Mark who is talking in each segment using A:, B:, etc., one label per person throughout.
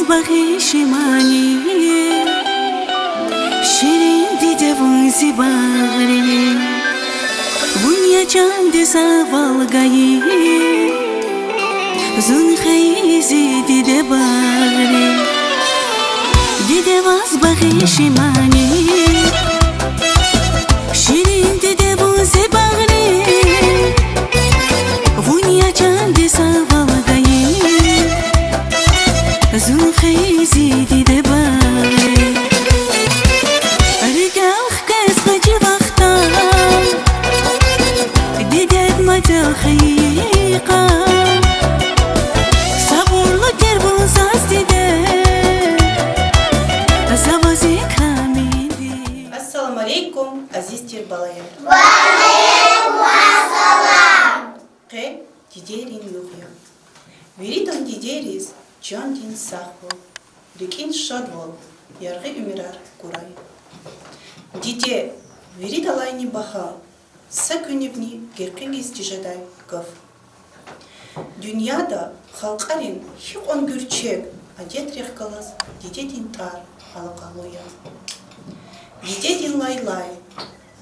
A: بخیشمانی شیرین دیده و زیبایی بویا چند سوالگایی زون خیزی دیده باری دیده واز بخیشمانی شیرین دیده و زیبایی بویا چند سوالگایی زون خیزی دیده باری رجال خكاس خجي وقتا دیدت مجال خيقا صبور لجر بوزاز دیده زوازي كامي
B: السلام عليكم عزيز تربالايا.
C: وعليكم السلام.
B: Qe diderin yuğya. Veriton dideris jandin sahvo. Rikin şadvol. Yargı ümirar kuray. Dite verит alayni baha. Sakünevni gerkiniz tijaday gaf. Dünyada halkarin hik on gürçek adet rehkalas didetin tar halakaluya. Didetin laylay,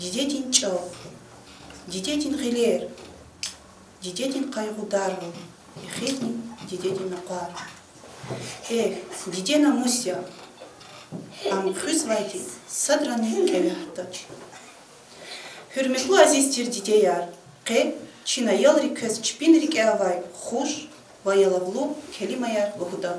B: didetin çav, didetin giler, didetin kaygıdarvı, ehedin didetin akar. Didena musya, am hüzvaydi sadrani kevahtaç. Hürmetli aziztir dideyar, qe çina yalri köz çpinrik avay xuş vayalavlu kelimayar vuhuda.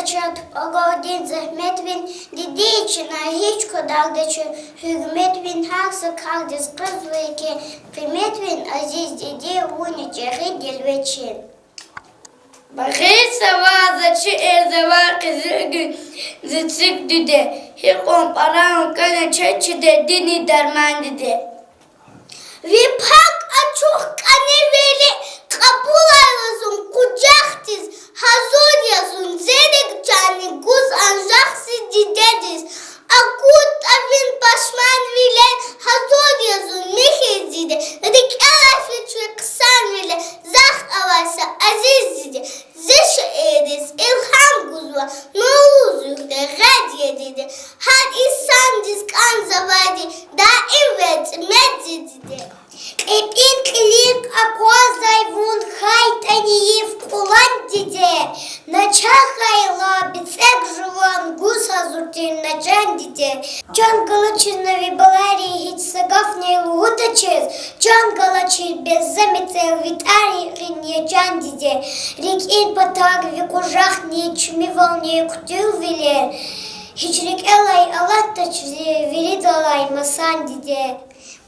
C: açat ogodin zahmet bin didicina hiç kodaldaçı hükmet bin haksı kaldiz kız ve ki kıymet bin aziz didi unicehi dilveçin.
D: Bakır savazı çı erzevar kızı gün zıçık düde. Hikom paran kana çeçide dini derman dide.
C: Vipak açuk kaneveli kapul ayvazun kucaktiz hazır yazun zedek cani guz anjaksi didediz. Akut avin paşman vile hazır yazun mihir dide. Dik elafli çue kısan vile zah avasa aziz dide. Zeş edis ilham guzva noluz yükle gadiye dide. Her insan diskan zavadi daim vet medzi dide. Эпин клик аквазай вун хайт аниев кулан диде. Начахайла бицек жуван гуса зуртин начан диде. Чан галачи на вибалари хит сагав не лутачез. Чан галачи без замецел витари ринья чан диде. Рик ин патаг викужах не чмивал не кутил вилер. Хичрик элай алаттач виридалай масан диде.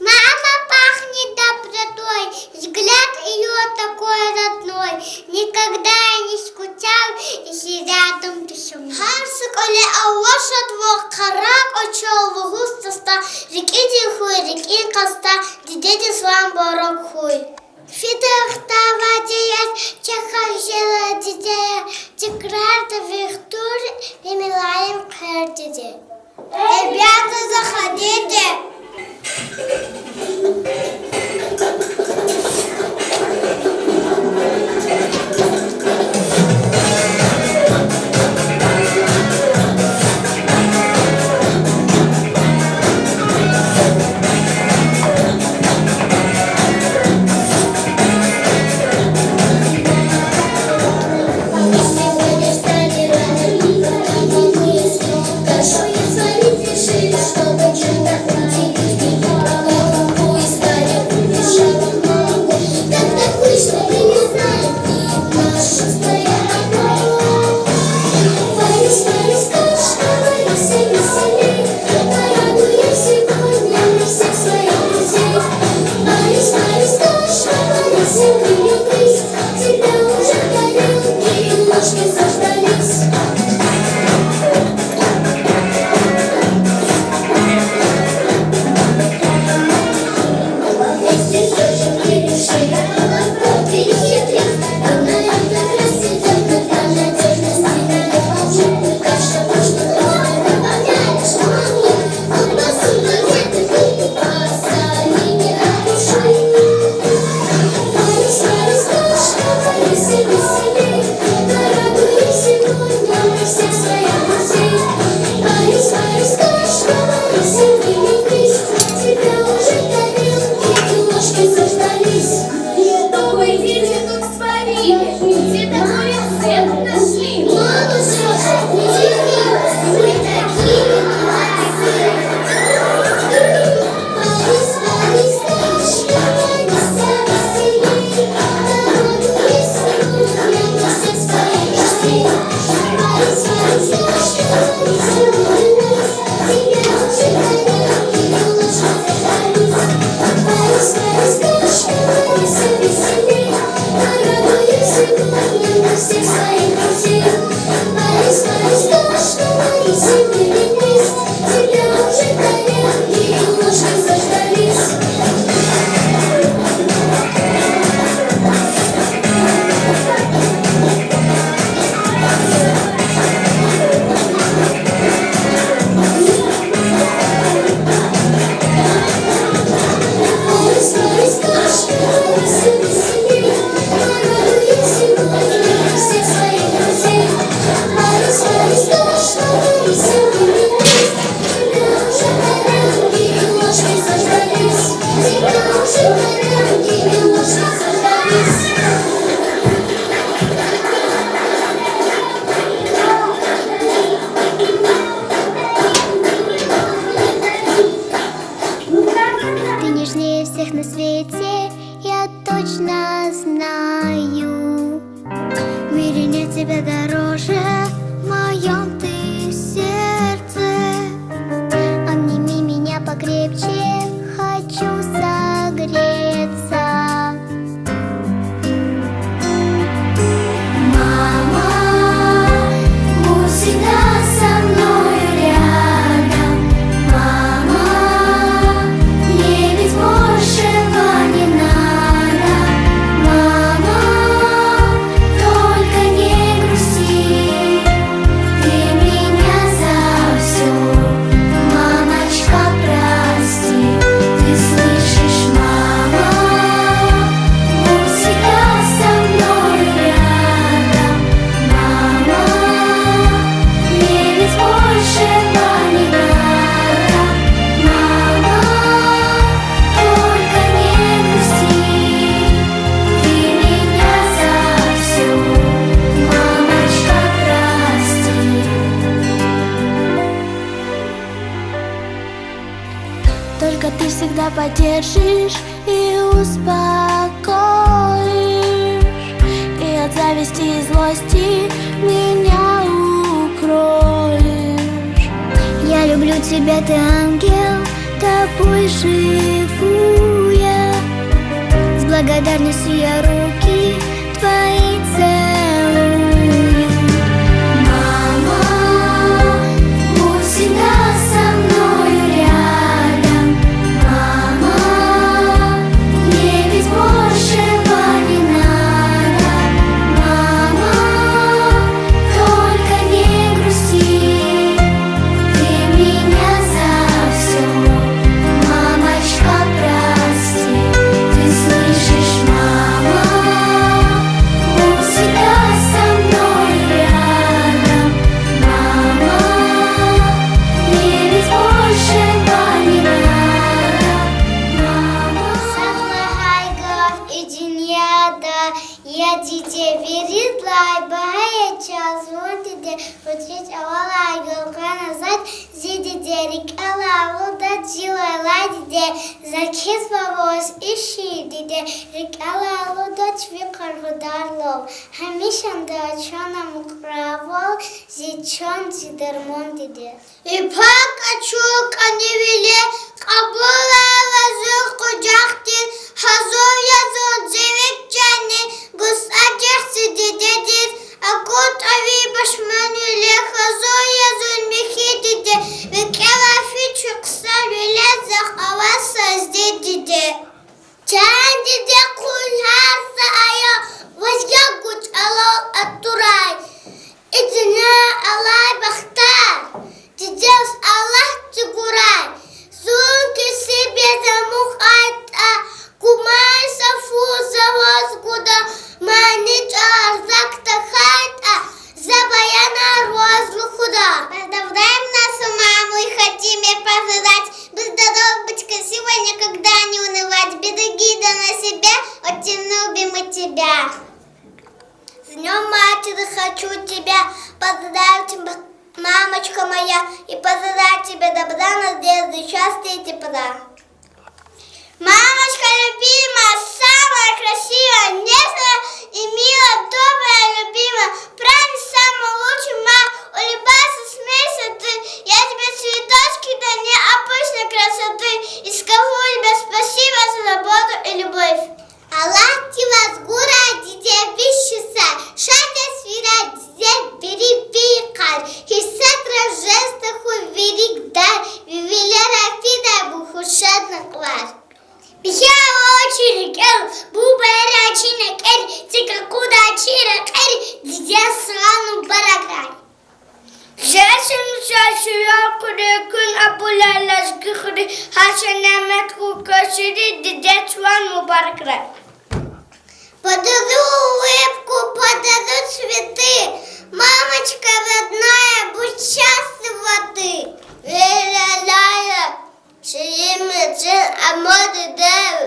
C: Мама пахнет добротой, взгляд ее такой родной. Никогда я не скучал, если рядом ты со мной. Харсик оле аваша двох карак очол вгуста ста. Рикидин хуй, рикин каста, дидеди слам борок хуй. Фидахта вадияс, чахах жела дидея, тикрарда вихтур, ремилаем кэр диде. Ребята, заходите. тебя дороже моей. поддержишь и успокоишь, и от зависти и злости меня укроешь. Я люблю тебя, ты ангел, тобой живу я. С благодарностью я руки твои целую. Мама, будь всегда со мною рядом. Мама, мне ведь большего не надо. Мама, только не грусти, ты меня за все, мамочка, прости. Ты слышишь, мама, будь всегда со мной рядом. Мама, мне ведь большего не надо. Мама, Сахлахайгав и Диньяда, я дите веридлай, бая час вон Утреч алалай гылға назад зиди дерик алавыл да джилай лай диде закез бавоз иши диде рик алавыл да чви қарғыдарлов хамишан да чона муқравол зичон зидермон диде. Ипак ачук аневиле қабыла вазы құжақтен хазов язон зевек жане гус ажақсы диде дед акут ави башманюле хазо язун мехидиде векела фичу ксавюле захаваса здедиде чан диде кульхарса ая возья гуч алал аттурай идина алай бахтар дидес аллах тигурай сунки себе замух айта кумай сафу завоз гуда манич арзакта хайта забаяна розлу худа. Поздравляем нашу маму и хотим ей пожелать быть здоров, быть красивой, никогда не унывать. Береги да на себя, очень любим мы тебя. С днем матери хочу тебя поздравить, мамочка моя, и пожелать тебе добра, надежды, счастья и тепла. Мамочка любимая, самая красивая, нежная и милая, добрая, любимая, правильно, самая лучшая, мама, улыбайся, смейся ты, я тебе цветочки да необычной красоты, и скажу тебе спасибо за заботу и любовь. Аллах тебя с гура, дитя вещица, шатя свира, дитя бери пикар, хисат рождества хуверик дар, вивилера фида бухушатна квар. Бихява очерек эл, бубайра чинек эл, тика куда чирек эл, дитя срану баракай. Жашын шашуя күн абулалаш гихри, хашанамет кукашири, дитя чуан мубаракрай. Подарю улыбку, подарю цветы, мамочка родная, будь счастлива ты. Ля-ля-ля-ля, шириме джин амоды дэвы,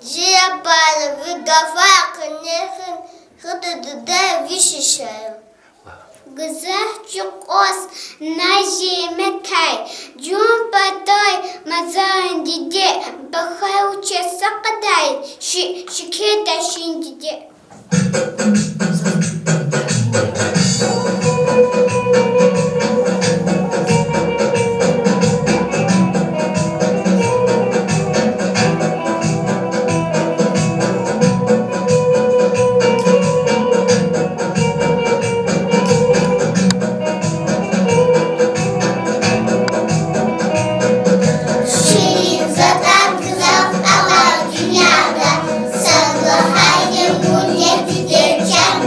C: джиапада выгафа, конечно, худо-дудэ вишишаю. Гызах чукос на зиме кай, джун патой мазаин диде, бахай учеса кадай, шикета шин диде. Чан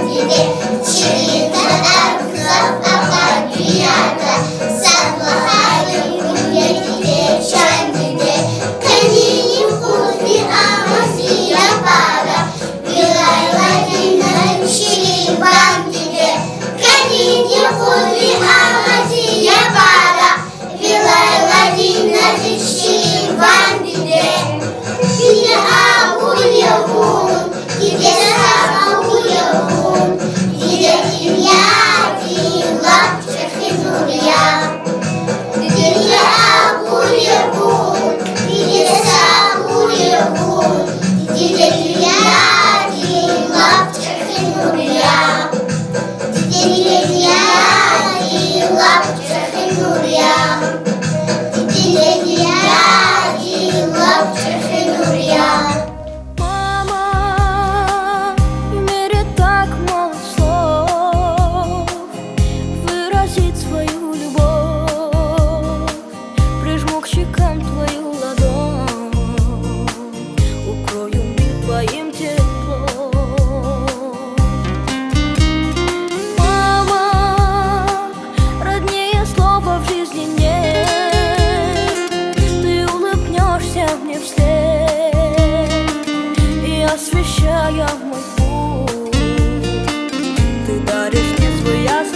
E: освещая мой путь. Ты даришь мне свой ясный